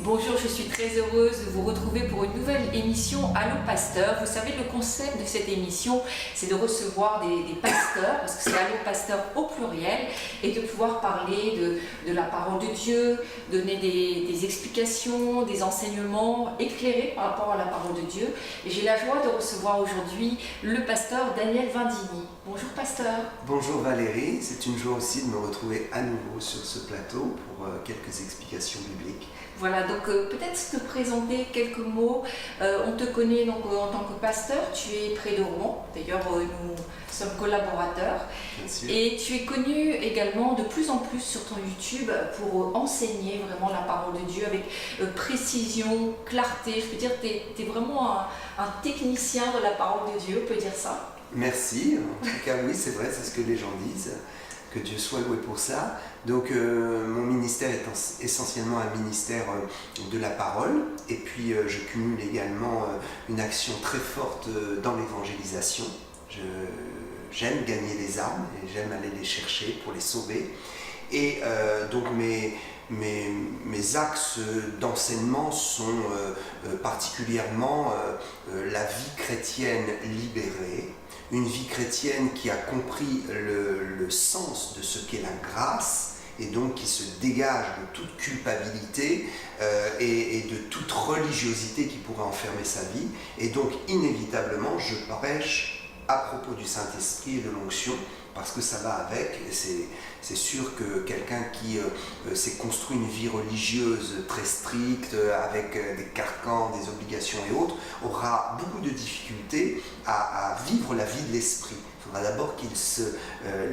Bonjour, je suis très heureuse de vous retrouver pour une nouvelle émission Allô Pasteur. Vous savez, le concept de cette émission, c'est de recevoir des pasteurs, parce que c'est Allô Pasteur au pluriel, et de pouvoir parler de la parole de Dieu, donner des explications, des enseignements éclairés par rapport à la parole de Dieu. Et j'ai la joie de recevoir aujourd'hui le pasteur Daniel Vindini. Bonjour pasteur. Bonjour Valérie, c'est une joie aussi de me retrouver à nouveau sur ce plateau pour quelques explications bibliques. Voilà, donc peut-être te présenter quelques mots. On te connaît donc en tant que pasteur, tu es près de Rouen, d'ailleurs nous sommes collaborateurs. Bien sûr. Et tu es connu également de plus en plus sur ton YouTube pour enseigner vraiment la parole de Dieu avec précision, clarté. Je peux dire que tu es vraiment un technicien de la parole de Dieu, on peut dire ça. Merci, en tout cas oui c'est vrai, c'est ce que les gens disent, que Dieu soit loué pour ça. Donc mon ministère est essentiellement un ministère de la parole et puis je cumule également une action très forte dans l'évangélisation. J'aime gagner les âmes et j'aime aller les chercher pour les sauver. Et donc mes axes d'enseignement sont particulièrement la vie chrétienne libérée, une vie chrétienne qui a compris le sens de ce qu'est la grâce et donc qui se dégage de toute culpabilité et de toute religiosité qui pourrait enfermer sa vie. Et donc inévitablement je prêche à propos du Saint-Esprit et de l'onction parce que ça va avec. C'est sûr que quelqu'un qui s'est construit une vie religieuse très stricte, avec des carcans, des obligations et autres, aura beaucoup de difficultés à vivre la vie de l'esprit. Il faudra d'abord qu'il se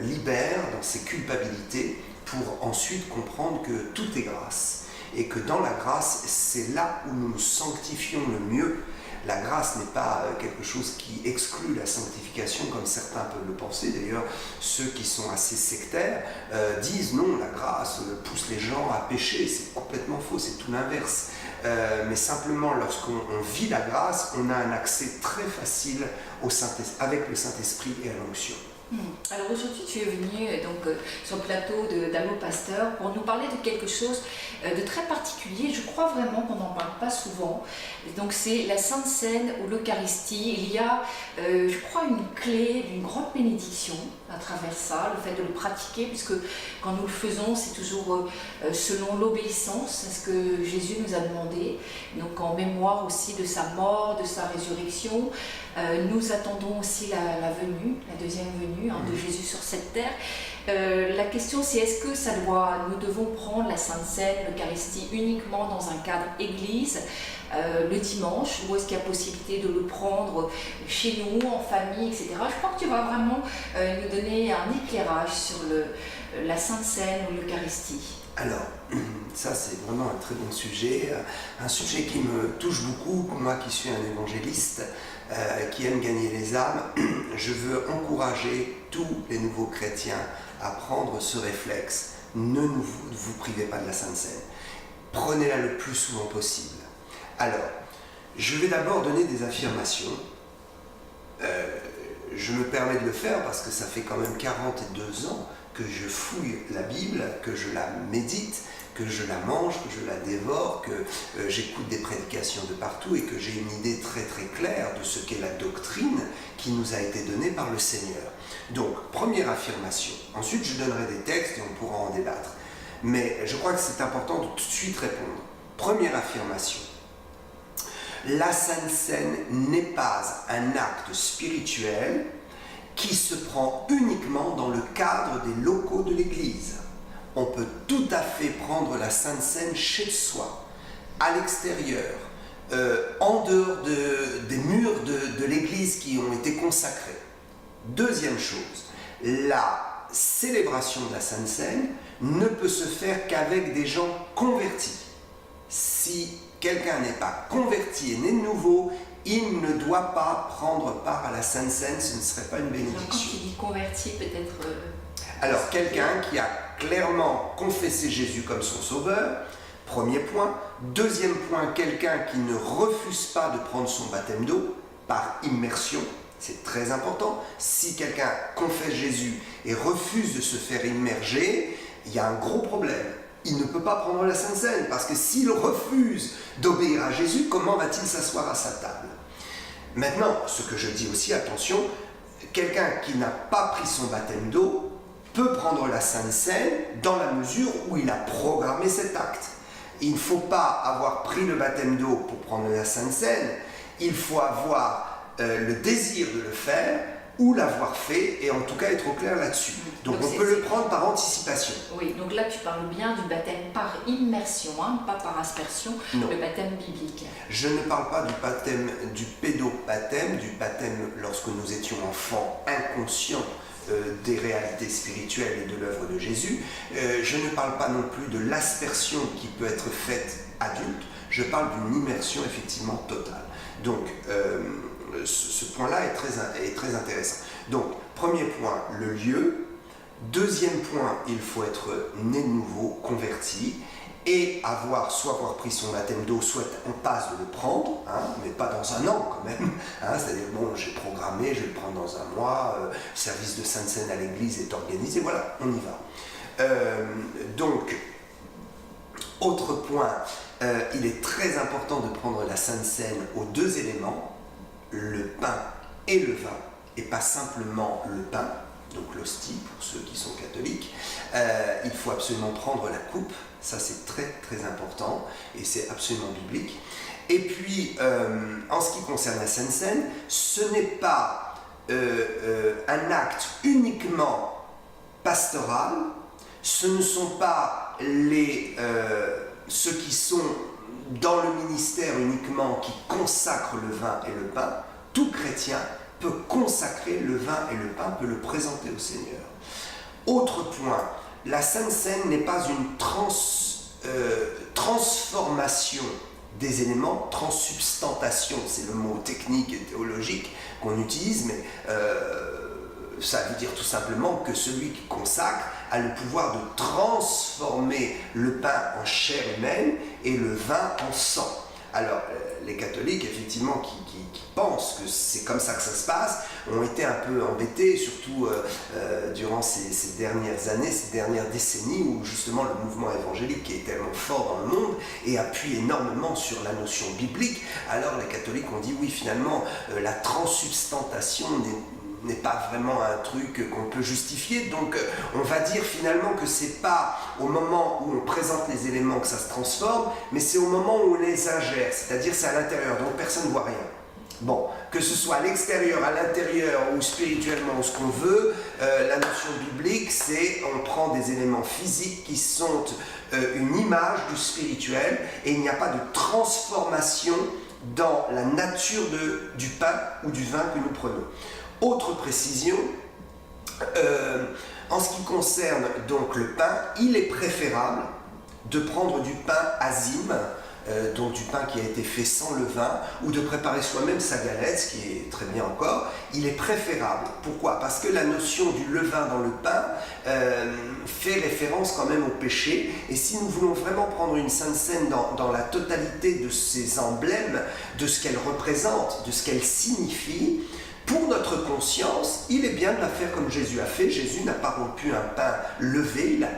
libère dans ses culpabilités pour ensuite comprendre que tout est grâce. Et que dans la grâce, c'est là où nous nous sanctifions le mieux. La grâce n'est pas quelque chose qui exclut la sanctification comme certains peuvent le penser. D'ailleurs, ceux qui sont assez sectaires disent non, la grâce pousse les gens à pécher. C'est complètement faux, c'est tout l'inverse. Mais simplement, lorsqu'on vit la grâce, on a un accès très facile avec le Saint-Esprit et à l'onction. Alors aujourd'hui tu es venu sur le plateau d'Allô Pasteur pour nous parler de quelque chose de très particulier. Je crois vraiment qu'on n'en parle pas souvent. Donc c'est la Sainte Seine ou l'Eucharistie. Il y a, je crois, une clé d'une grande bénédiction à travers ça, le fait de le pratiquer, puisque quand nous le faisons, c'est toujours selon l'obéissance à ce que Jésus nous a demandé. Donc en mémoire aussi de sa mort, de sa résurrection. Nous attendons aussi la venue, la deuxième venue de Jésus sur cette terre. La question c'est est-ce que nous devons prendre la Sainte Seine, l'Eucharistie uniquement dans un cadre église le dimanche, ou est-ce qu'il y a possibilité de le prendre chez nous, en famille, etc. Je crois que tu vas vraiment nous donner un éclairage sur la Sainte Seine ou l'Eucharistie. Alors, ça c'est vraiment un très bon sujet, un sujet qui me touche beaucoup, moi qui suis un évangéliste, qui aime gagner les âmes. Je veux encourager tous les nouveaux chrétiens à prendre ce réflexe. Ne vous privez pas de la Sainte Seine. Prenez-la le plus souvent possible. Alors, je vais d'abord donner des affirmations. Je me permets de le faire parce que ça fait quand même 42 ans que je fouille la Bible, que je la médite, que je la mange, que je la dévore, que j'écoute des prédications de partout et que j'ai une idée très très claire de ce qu'est la doctrine qui nous a été donnée par le Seigneur. Donc, première affirmation. Ensuite, je donnerai des textes et on pourra en débattre. Mais je crois que c'est important de tout de suite répondre. Première affirmation. La Sainte Seine n'est pas un acte spirituel qui se prend uniquement dans le cadre des locaux de l'Église. On peut tout à fait prendre la Sainte Seine chez soi, à l'extérieur, en dehors des murs de l'Église qui ont été consacrés. Deuxième chose, la célébration de la Sainte Seine ne peut se faire qu'avec des gens convertis. Si quelqu'un n'est pas converti et né de nouveau, il ne doit pas prendre part à la Sainte Seine, ce ne serait pas une bénédiction. Alors, quand tu dis converti, peut-être... Alors, quelqu'un qui a clairement confessé Jésus comme son sauveur, premier point. Deuxième point, quelqu'un qui ne refuse pas de prendre son baptême d'eau par immersion. C'est très important. Si quelqu'un confesse Jésus et refuse de se faire immerger, il y a un gros problème. Il ne peut pas prendre la Sainte Seine, parce que s'il refuse d'obéir à Jésus, comment va-t-il s'asseoir à sa table? Maintenant, ce que je dis aussi, attention, quelqu'un qui n'a pas pris son baptême d'eau peut prendre la Sainte Seine dans la mesure où il a programmé cet acte. Il ne faut pas avoir pris le baptême d'eau pour prendre la Sainte Seine, il faut avoir le désir de le faire ou l'avoir fait, et en tout cas être au clair là-dessus. Donc on peut le prendre par anticipation. Oui, donc là tu parles bien du baptême par immersion, hein, pas par aspersion, non. Le baptême biblique. Je ne parle pas du baptême, du pédobaptême, du baptême lorsque nous étions enfants inconscients des réalités spirituelles et de l'œuvre de Jésus. Je ne parle pas non plus de l'aspersion qui peut être faite adulte, je parle d'une immersion effectivement totale. Donc ce point-là est très intéressant. Donc, premier point, le lieu. Deuxième point, il faut être né de nouveau, converti, et soit avoir pris son baptême d'eau, soit en passe de le prendre, hein, mais pas dans un an quand même. Hein, c'est-à-dire, bon, j'ai programmé, je vais le prendre dans un mois, service de Sainte Seine à l'église est organisé, voilà, on y va. Donc, autre point, il est très important de prendre la Sainte Seine aux deux éléments, le pain et le vin, et pas simplement le pain, donc l'hostie pour ceux qui sont catholiques. Il faut absolument prendre la coupe, ça c'est très très important, et c'est absolument biblique. Et puis, en ce qui concerne la Sainte Seine, ce n'est pas un acte uniquement pastoral, ce ne sont pas ceux qui sont dans le ministère uniquement qui consacrent le vin et le pain. Tout chrétien peut consacrer le vin et le pain, peut le présenter au Seigneur. Autre point, la Sainte Seine n'est pas une transformation des éléments, transsubstantation, c'est le mot technique et théologique qu'on utilise, mais ça veut dire tout simplement que celui qui consacre a le pouvoir de transformer le pain en chair humaine et le vin en sang. Alors, les catholiques, effectivement, qui pensent que c'est comme ça que ça se passe, ont été un peu embêtés, surtout durant ces dernières années, ces dernières décennies, où justement le mouvement évangélique qui est tellement fort dans le monde et appuie énormément sur la notion biblique. Alors les catholiques ont dit, oui, finalement, la transsubstantation n'est pas vraiment un truc qu'on peut justifier, donc on va dire finalement que c'est pas au moment où on présente les éléments que ça se transforme, mais c'est au moment où on les ingère, c'est-à-dire c'est à l'intérieur, donc personne ne voit rien. Bon, que ce soit à l'extérieur, à l'intérieur ou spirituellement, ou ce qu'on veut, la notion biblique, c'est on prend des éléments physiques qui sont une image du spirituel, et il n'y a pas de transformation dans la nature du pain ou du vin que nous prenons. Autre précision, en ce qui concerne donc le pain, il est préférable de prendre du pain azime, donc du pain qui a été fait sans levain, ou de préparer soi-même sa galette, ce qui est très bien encore. Il est préférable. Pourquoi? Parce que la notion du levain dans le pain fait référence quand même au péché, et si nous voulons vraiment prendre une Sainte Seine dans la totalité de ses emblèmes, de ce qu'elle représente, de ce qu'elle signifie, pour notre conscience, il est bien de la faire comme Jésus a fait. Jésus n'a pas rompu un pain levé, il a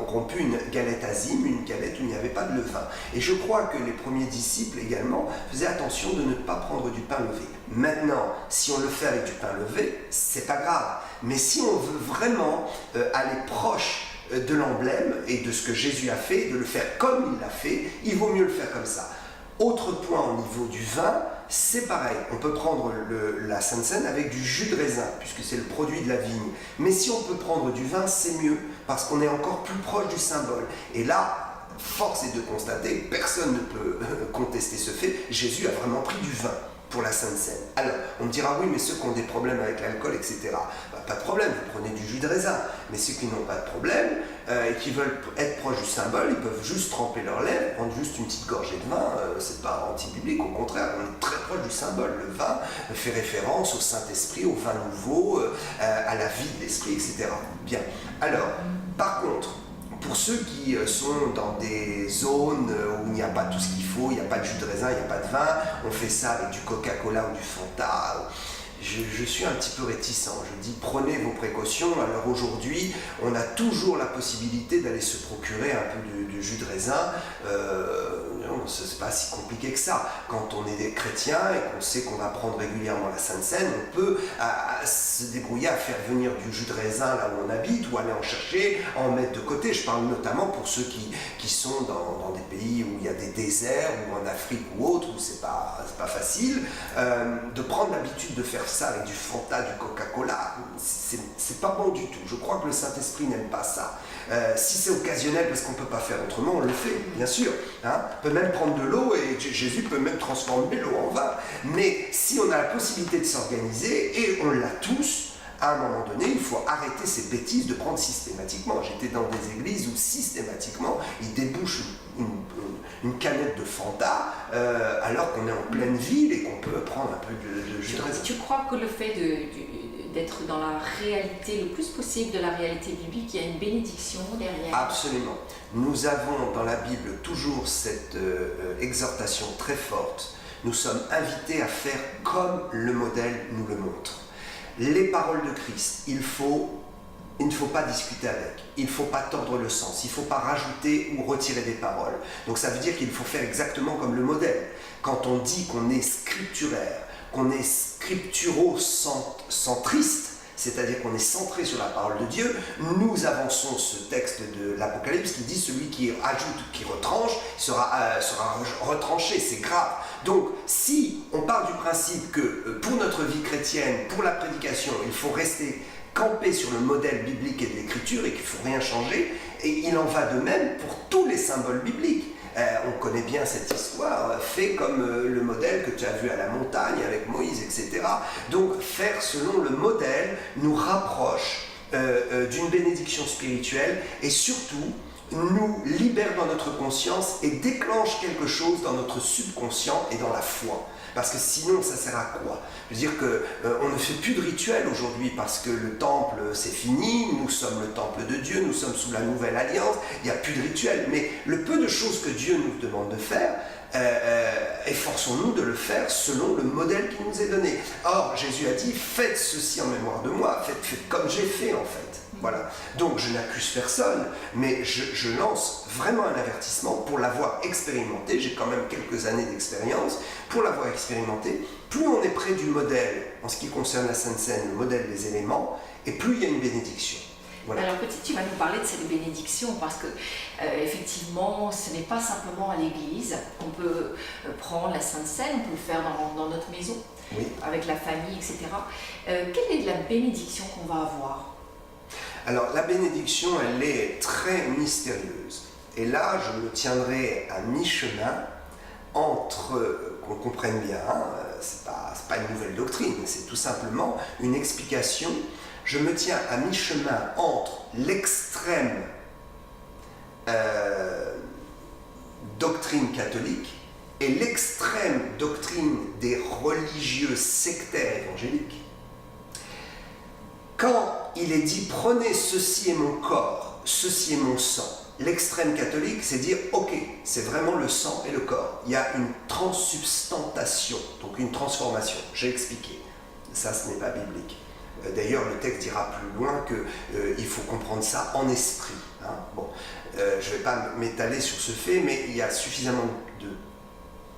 rompu une galette azime, une galette où il n'y avait pas de levain. Et je crois que les premiers disciples également faisaient attention de ne pas prendre du pain levé. Maintenant, si on le fait avec du pain levé, c'est pas grave. Mais si on veut vraiment aller proche de l'emblème et de ce que Jésus a fait, de le faire comme il l'a fait, il vaut mieux le faire comme ça. Autre point au niveau du vin, c'est pareil, on peut prendre la Sainte Seine avec du jus de raisin, puisque c'est le produit de la vigne. Mais si on peut prendre du vin, c'est mieux, parce qu'on est encore plus proche du symbole. Et là, force est de constater, personne ne peut contester ce fait, Jésus a vraiment pris du vin pour la Sainte Seine. Alors, on me dira, oui, mais ceux qui ont des problèmes avec l'alcool, etc., pas de problème, vous prenez du jus de raisin. Mais ceux qui n'ont pas de problème et qui veulent être proches du symbole, ils peuvent juste tremper leurs lèvres, prendre juste une petite gorgée de vin, c'est pas anti-biblique, au contraire, on est très proche du symbole. Le vin fait référence au Saint-Esprit, au vin nouveau, à la vie de l'Esprit, etc. Bien. Alors, par contre, pour ceux qui sont dans des zones où il n'y a pas tout ce qu'il faut, il n'y a pas de jus de raisin, il n'y a pas de vin, on fait ça avec du Coca-Cola ou du Fanta. Je suis un petit peu réticent. Je dis prenez vos précautions. Alors aujourd'hui, on a toujours la possibilité d'aller se procurer un peu de jus de raisin. Non, c'est pas si compliqué que ça. Quand on est des chrétiens et qu'on sait qu'on va prendre régulièrement la Sainte Seine, on peut se débrouiller à faire venir du jus de raisin là où on habite ou aller en chercher, en mettre de côté. Je parle notamment pour ceux qui sont dans des pays où il y a des déserts ou en Afrique ou autre, où c'est pas facile, de prendre l'habitude de faire ça avec du Fanta, du Coca-Cola. C'est pas bon du tout. Je crois que le Saint-Esprit n'aime pas ça. Si c'est occasionnel parce qu'on ne peut pas faire autrement, on le fait, bien sûr. Hein. On peut même prendre de l'eau et Jésus peut même transformer l'eau en vin. Mais si on a la possibilité de s'organiser, et on l'a tous, à un moment donné, il faut arrêter ces bêtises de prendre systématiquement. J'étais dans des églises où systématiquement, ils débouchent une canette de Fanta alors qu'on est en pleine ville et qu'on peut prendre un peu de jus de raisin. Tu crois que le fait d'être dans la réalité, le plus possible de la réalité biblique, il y a une bénédiction derrière? Absolument. Nous avons dans la Bible toujours cette exhortation très forte. Nous sommes invités à faire comme le modèle nous le montre. Les paroles de Christ, il ne faut pas discuter avec, il ne faut pas tordre le sens, il ne faut pas rajouter ou retirer des paroles. Donc ça veut dire qu'il faut faire exactement comme le modèle. Quand on dit qu'on est scripturaire, qu'on est scripturo-centriste, c'est-à-dire qu'on est centré sur la parole de Dieu, nous avançons ce texte de l'Apocalypse qui dit celui qui ajoute ou qui retranche sera retranché, c'est grave. Donc si on part du principe que pour notre vie chrétienne, pour la prédication, il faut rester campé sur le modèle biblique et de l'écriture et qu'il ne faut rien changer, et il en va de même pour tous les symboles bibliques. On connaît bien cette histoire, fait comme le modèle que tu as vu à la montagne avec Moïse, etc. Donc faire selon le modèle nous rapproche d'une bénédiction spirituelle et surtout nous libère dans notre conscience et déclenche quelque chose dans notre subconscient et dans la foi. Parce que sinon, ça sert à quoi? Je veux dire qu'on ne fait plus de rituels aujourd'hui parce que le temple, c'est fini, nous sommes le temple de Dieu, nous sommes sous la nouvelle alliance, il n'y a plus de rituels. Mais le peu de choses que Dieu nous demande de faire, efforçons-nous de le faire selon le modèle qui nous est donné. Or, Jésus a dit, faites ceci en mémoire de moi, faites comme j'ai fait en fait. Voilà. Donc je n'accuse personne, mais je lance vraiment un avertissement pour l'avoir expérimenté. J'ai quand même quelques années d'expérience. Pour l'avoir expérimenté, plus on est près du modèle en ce qui concerne la Sainte Seine, le modèle des éléments, et plus il y a une bénédiction. Voilà. Alors peut-être tu vas nous parler de cette bénédiction parce que effectivement ce n'est pas simplement à l'église qu'on peut prendre la Sainte Seine, on peut le faire dans notre maison, oui, avec la famille, etc. Quelle est la bénédiction qu'on va avoir? Alors la bénédiction, elle est très mystérieuse. Et là, je me tiendrai à mi-chemin entre, qu'on comprenne bien, c'est pas une nouvelle doctrine, c'est tout simplement une explication. Je me tiens à mi-chemin entre l'extrême doctrine catholique et l'extrême doctrine des religieux sectaires évangéliques. Quand il est dit « prenez ceci est mon corps, ceci est mon sang », l'extrême catholique, c'est dire « ok, c'est vraiment le sang et le corps ». Il y a une transsubstantation, donc une transformation. J'ai expliqué. Ça, ce n'est pas biblique. D'ailleurs, le texte dira plus loin qu'il faut comprendre ça en esprit. Hein. Bon, je ne vais pas m'étaler sur ce fait, mais il y a suffisamment de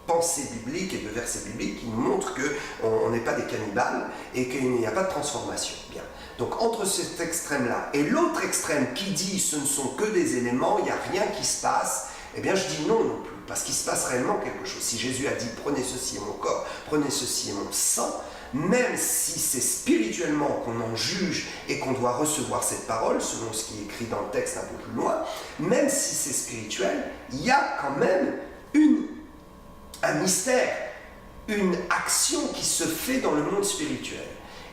pensées bibliques et de versets bibliques qui nous montrent qu'on n'est pas des cannibales et qu'il n'y a pas de transformation. Bien. Donc entre cet extrême-là et l'autre extrême qui dit ce ne sont que des éléments, il n'y a rien qui se passe, eh bien je dis non plus, parce qu'il se passe réellement quelque chose. Si Jésus a dit prenez ceci est mon corps, prenez ceci est mon sang, même si c'est spirituellement qu'on en juge et qu'on doit recevoir cette parole, selon ce qui est écrit dans le texte un peu plus loin, même si c'est spirituel, il y a quand même un mystère, une action qui se fait dans le monde spirituel.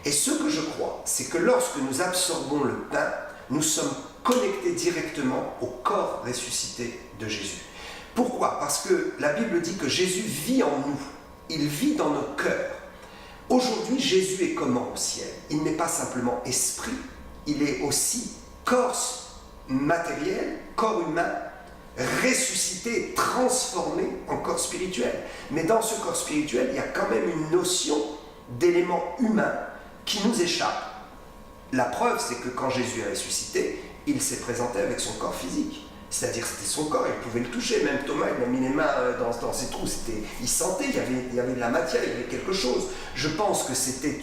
Et ce que je crois, c'est que lorsque nous absorbons le pain, nous sommes connectés directement au corps ressuscité de Jésus. Pourquoi? Parce que la Bible dit que Jésus vit en nous, il vit dans nos cœurs. Aujourd'hui, Jésus est comment au ciel? Il n'est pas simplement esprit, il est aussi corps matériel, corps humain, ressuscité, transformé en corps spirituel. Mais dans ce corps spirituel, il y a quand même une notion d'élément humain qui nous échappe. La preuve, c'est que quand Jésus est ressuscité, il s'est présenté avec son corps physique. C'est-à-dire que c'était son corps, il pouvait le toucher. Même Thomas, il a mis les mains dans ses trous. Il sentait, il y avait de la matière, il y avait quelque chose. Je pense que c'était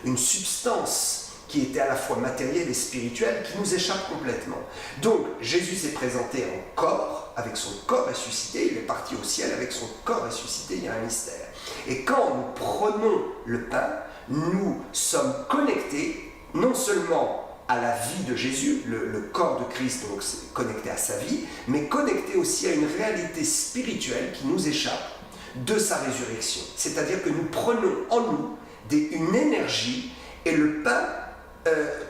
une substance qui était à la fois matérielle et spirituelle, qui nous échappe complètement. Donc, Jésus s'est présenté en corps, avec son corps ressuscité. Il est parti au ciel avec son corps ressuscité. Il y a un mystère. Et quand nous prenons le pain, nous sommes connectés non seulement à la vie de Jésus, le corps de Christ, donc c'est connecté à sa vie, mais connecté aussi à une réalité spirituelle qui nous échappe de sa résurrection. C'est-à-dire que nous prenons en nous une énergie, et le pain,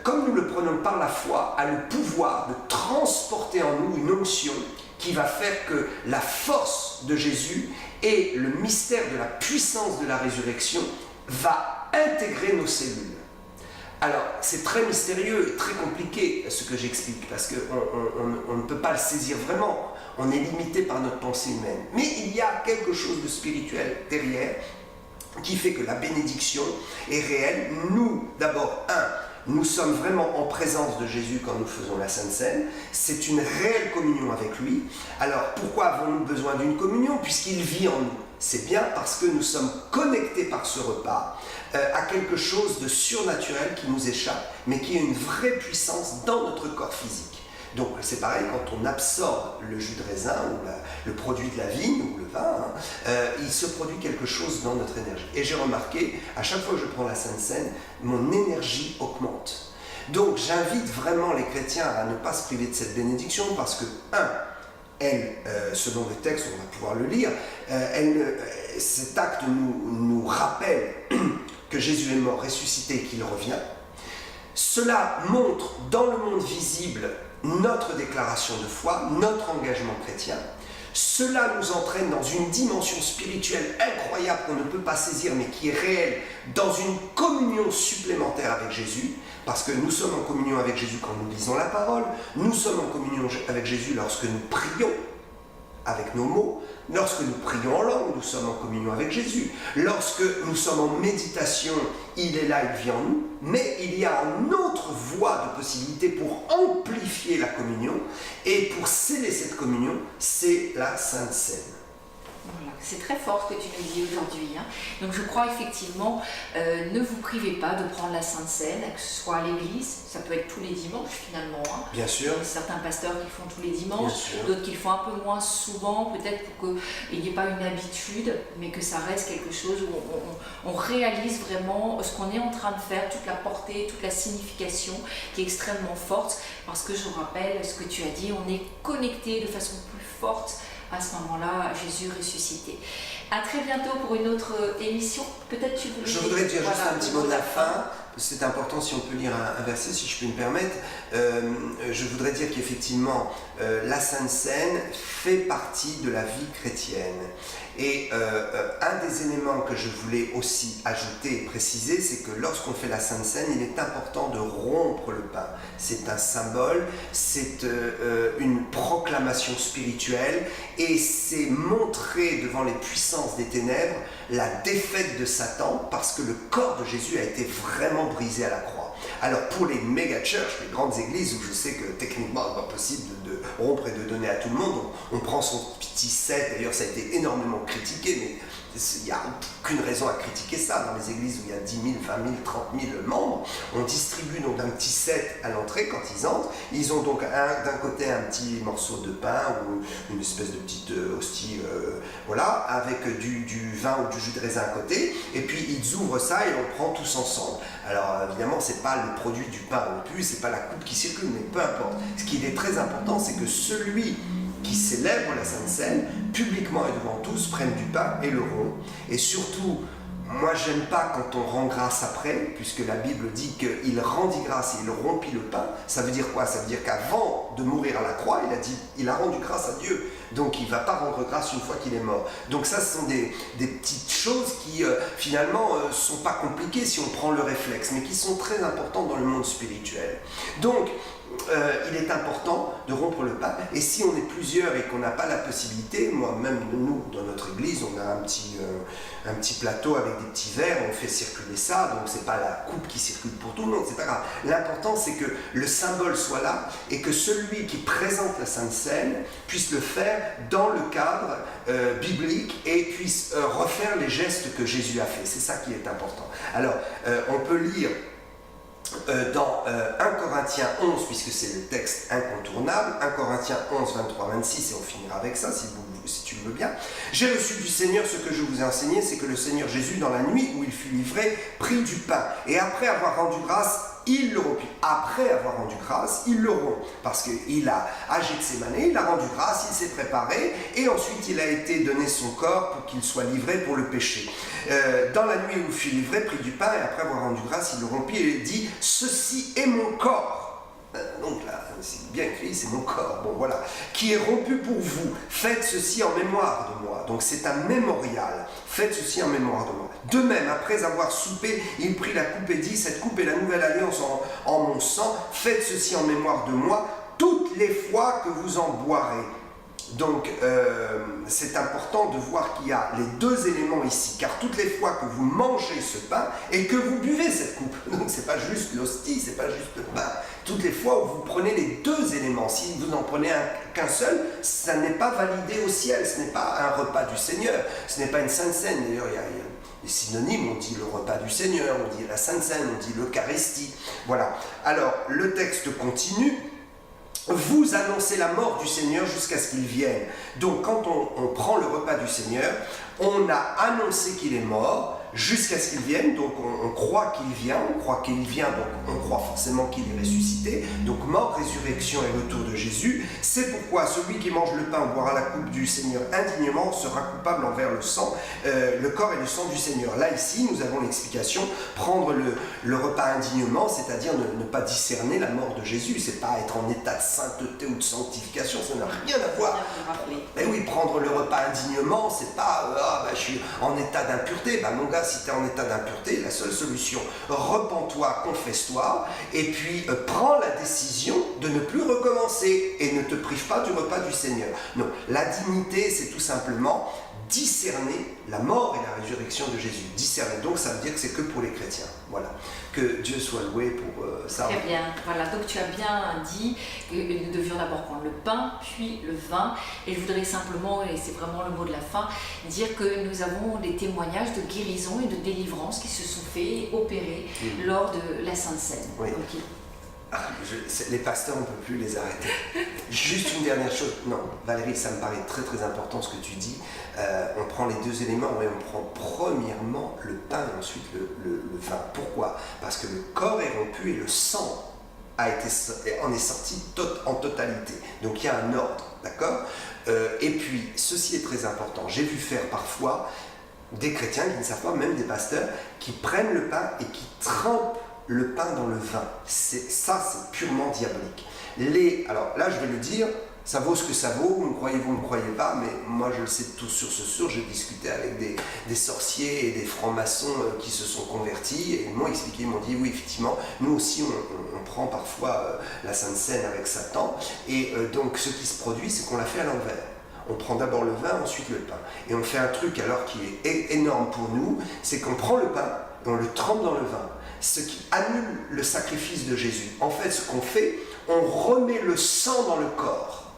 comme nous le prenons par la foi, a le pouvoir de transporter en nous une onction qui va faire que la force de Jésus et le mystère de la puissance de la résurrection va intégrer nos cellules. Alors, c'est très mystérieux et très compliqué ce que j'explique, parce qu'on ne peut pas le saisir vraiment, on est limité par notre pensée humaine. Mais il y a quelque chose de spirituel derrière qui fait que la bénédiction est réelle. Nous, d'abord, nous sommes vraiment en présence de Jésus quand nous faisons la Sainte Seine. C'est une réelle communion avec lui. Alors, pourquoi avons-nous besoin d'une communion? Puisqu'il vit en nous. C'est bien parce que nous sommes connectés par ce repas à quelque chose de surnaturel qui nous échappe, mais qui a une vraie puissance dans notre corps physique. Donc c'est pareil, quand on absorbe le jus de raisin ou le produit de la vigne ou le vin, il se produit quelque chose dans notre énergie. Et j'ai remarqué, à chaque fois que je prends la Sainte Seine, mon énergie augmente. Donc j'invite vraiment les chrétiens à ne pas se priver de cette bénédiction, parce que, elle, selon le texte, on va pouvoir le lire, cet acte nous rappelle que Jésus est mort, ressuscité et qu'il revient. Cela montre dans le monde visible notre déclaration de foi, notre engagement chrétien. Cela nous entraîne dans une dimension spirituelle incroyable qu'on ne peut pas saisir, mais qui est réelle, dans une communion supplémentaire avec Jésus, parce que nous sommes en communion avec Jésus quand nous lisons la parole, nous sommes en communion avec Jésus lorsque nous prions avec nos mots, lorsque nous prions en langue, nous sommes en communion avec Jésus, lorsque nous sommes en méditation, il est là, il vit en nous, mais il y a une autre voie de possibilité pour amplifier la communion, et pour sceller cette communion, c'est la Sainte Seine. Voilà, c'est très fort ce que tu nous dis aujourd'hui. Donc je crois effectivement, ne vous privez pas de prendre la Sainte Seine, que ce soit à l'église, ça peut être tous les dimanches finalement. Bien sûr. Il y a certains pasteurs qui le font tous les dimanches, d'autres qui le font un peu moins souvent, peut-être pour qu'il n'y ait pas une habitude, mais que ça reste quelque chose où on réalise vraiment ce qu'on est en train de faire, toute la portée, toute la signification qui est extrêmement forte, parce que je rappelle ce que tu as dit, on est connecté de façon plus forte à ce moment-là, Jésus ressuscité. À très bientôt pour une autre émission. Peut-être tu voulais... Je voudrais dire juste un petit mot de la fin. C'est important, si on peut lire un verset, si je peux me permettre. Je voudrais dire qu'effectivement, la Sainte Seine fait partie de la vie chrétienne. Et un des éléments que je voulais aussi ajouter et préciser, c'est que lorsqu'on fait la Sainte Seine, il est important de rompre le pain. C'est un symbole, c'est une proclamation spirituelle, et c'est montrer devant les puissances des ténèbres la défaite de Satan, parce que le corps de Jésus a été vraiment brisé à la croix. Alors pour les méga-churches, les grandes églises, où je sais que techniquement il n'est pas possible de rompre et de donner à tout le monde, on prend son petit set, d'ailleurs ça a été énormément critiqué, mais il n'y a aucune raison à critiquer ça. Dans les églises où il y a 10 000, 20 000, 30 000 membres, on distribue donc un petit set à l'entrée quand ils entrent. Ils ont donc d'un côté un petit morceau de pain ou une espèce de petite hostie, voilà, avec du vin ou du jus de raisin à côté, et puis ils ouvrent ça et on prend tous ensemble. Alors évidemment, c'est pas le produit du pain non plus, c'est pas la coupe qui circule, mais peu importe. Ce qui est très important, c'est que celui qui célèbre la Sainte Seine, publiquement et devant tous, prennent du pain et le rompt. Et surtout, moi j'aime pas quand on rend grâce après, puisque la Bible dit qu'il rendit grâce et il rompit le pain. Ça veut dire quoi? Ça veut dire qu'avant de mourir à la croix, il a rendu grâce à Dieu. Donc il ne va pas rendre grâce une fois qu'il est mort. Donc ça, ce sont des petites choses qui finalement ne sont pas compliquées si on prend le réflexe, mais qui sont très importantes dans le monde spirituel. Donc il est important de rompre le pain. Et si on est plusieurs et qu'on n'a pas la possibilité, moi-même, nous, dans notre église, on a un petit plateau avec des petits verres, on fait circuler ça, donc c'est pas la coupe qui circule pour tout le monde, c'est pas grave. L'important, c'est que le symbole soit là et que celui qui présente la Sainte Seine puisse le faire dans le cadre biblique et puisse refaire les gestes que Jésus a fait. C'est ça qui est important. Alors, on peut lire dans 1 Corinthiens 11, puisque c'est le texte incontournable, 1 Corinthiens 11, 23, 26, et on finira avec ça, si tu le veux bien. « J'ai reçu du Seigneur ce que je vous ai enseigné, c'est que le Seigneur Jésus, dans la nuit où il fut livré, prit du pain, et après avoir rendu grâce, il le rompit. » Après avoir rendu grâce, il le rompt, parce qu'il a à Gethsémane, il a rendu grâce, il s'est préparé, et ensuite il a été donné son corps pour qu'il soit livré pour le péché. Dans la nuit où il fut livré, prit du pain, et après avoir rendu grâce, il le rompit et dit « Ceci est mon corps ». Donc là, c'est bien écrit, c'est mon corps, bon voilà, qui est rompu pour vous, faites ceci en mémoire de moi. Donc c'est un mémorial, faites ceci en mémoire de moi. De même, après avoir soupé, il prit la coupe et dit, cette coupe est la nouvelle alliance en mon sang, faites ceci en mémoire de moi, toutes les fois que vous en boirez. Donc c'est important de voir qu'il y a les deux éléments ici, car toutes les fois que vous mangez ce pain et que vous buvez cette coupe, donc c'est pas juste l'hostie, c'est pas juste le pain, toutes les fois où vous prenez les deux éléments, si vous n'en prenez qu'un seul, ça n'est pas validé au ciel, ce n'est pas un repas du Seigneur, ce n'est pas une Sainte Seine. D'ailleurs il y a des synonymes, on dit le repas du Seigneur, on dit la Sainte Seine, on dit l'Eucharistie, voilà. Alors le texte continue. Vous annoncez la mort du Seigneur jusqu'à ce qu'il vienne. Donc quand on prend le repas du Seigneur, on a annoncé qu'il est mort jusqu'à ce qu'il vienne, donc on croit qu'il vient, donc on croit forcément qu'il est ressuscité, donc mort, résurrection et retour de Jésus. C'est pourquoi celui qui mange le pain ou boira la coupe du Seigneur indignement sera coupable envers le sang, le corps et le sang du Seigneur. Là ici, nous avons l'explication, prendre le repas indignement, c'est-à-dire ne pas discerner la mort de Jésus, c'est pas être en état de sainteté ou de sanctification, ça n'a rien à voir. Mais oui, prendre le repas indignement, c'est pas je suis en état d'impureté, mon gars, si tu es en état d'impureté, la seule solution, repens-toi, confesse-toi, et puis prends la décision de ne plus recommencer et ne te prive pas du repas du Seigneur. Non, la dignité, c'est tout simplement discerner la mort et la résurrection de Jésus. Discerner, donc ça veut dire que c'est que pour les chrétiens. Voilà. Que Dieu soit loué pour ça. Très bien. Voilà, donc tu as bien dit que nous devions d'abord prendre le pain, puis le vin. Et je voudrais simplement, et c'est vraiment le mot de la fin, dire que nous avons des témoignages de guérison et de délivrance qui se sont faits et opérés lors de la Sainte Seine. Oui. Okay. Les pasteurs, on ne peut plus les arrêter. Juste une dernière chose. Non, Valérie, ça me paraît très très important ce que tu dis. On prend les deux éléments, mais on prend premièrement le pain et ensuite le vin. Pourquoi? Parce que le corps est rompu et le sang en est sorti en totalité. Donc il y a un ordre, d'accord? Et puis, ceci est très important. J'ai vu faire parfois des chrétiens qui ne savent pas, même des pasteurs, qui prennent le pain et qui trempent le pain dans le vin. C'est purement diabolique. Alors là, je vais le dire, ça vaut ce que ça vaut, vous me croyez, vous ne me croyez pas, mais moi je le sais tout sur ce sûr. J'ai discuté avec des sorciers et des francs-maçons qui se sont convertis et ils m'ont expliqué, ils m'ont dit oui, effectivement, nous aussi on prend parfois la Sainte Seine avec Satan, et donc ce qui se produit, c'est qu'on l'a fait à l'envers. On prend d'abord le vin, ensuite le pain. Et on fait un truc alors qui est énorme pour nous, c'est qu'on prend le pain et on le trempe dans le vin. Ce qui annule le sacrifice de Jésus. En fait, ce qu'on fait, on remet le sang dans le corps.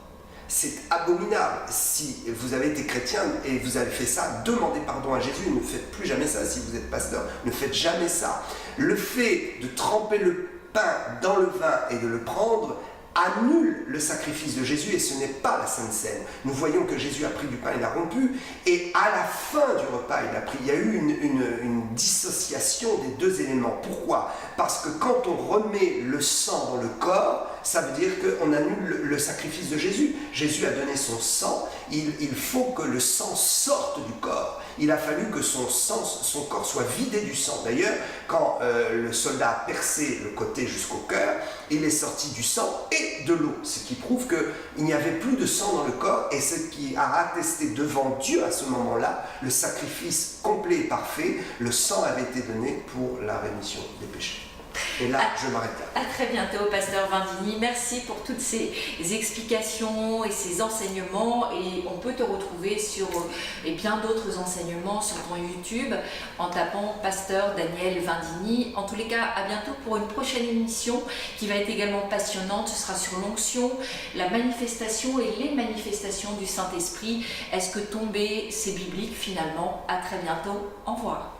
C'est abominable. Si vous avez été chrétien et vous avez fait ça, demandez pardon à Jésus. Ne faites plus jamais ça. Si vous êtes pasteur, ne faites jamais ça. Le fait de tremper le pain dans le vin et de le prendre annule le sacrifice de Jésus et ce n'est pas la Sainte Seine. Nous voyons que Jésus a pris du pain, il l'a rompu et à la fin du repas, il y a eu une dissociation des deux éléments. Pourquoi? Parce que quand on remet le sang dans le corps, ça veut dire qu'on annule le sacrifice de Jésus. Jésus a donné son sang, il faut que le sang sorte du corps. Il a fallu que son corps soit vidé du sang. D'ailleurs, quand le soldat a percé le côté jusqu'au cœur, il est sorti du sang et de l'eau, ce qui prouve qu'il n'y avait plus de sang dans le corps et ce qui a attesté devant Dieu à ce moment-là le sacrifice complet et parfait. Le sang avait été donné pour la rémission des péchés. Et là, je m'arrête là. À très bientôt, pasteur Vindini. Merci pour toutes ces explications et ces enseignements. Et on peut te retrouver sur et bien d'autres enseignements sur ton YouTube en tapant pasteur Daniel Vindini. En tous les cas, à bientôt pour une prochaine émission qui va être également passionnante. Ce sera sur l'onction, la manifestation et les manifestations du Saint-Esprit. Est-ce que tomber, c'est biblique finalement? À très bientôt. Au revoir.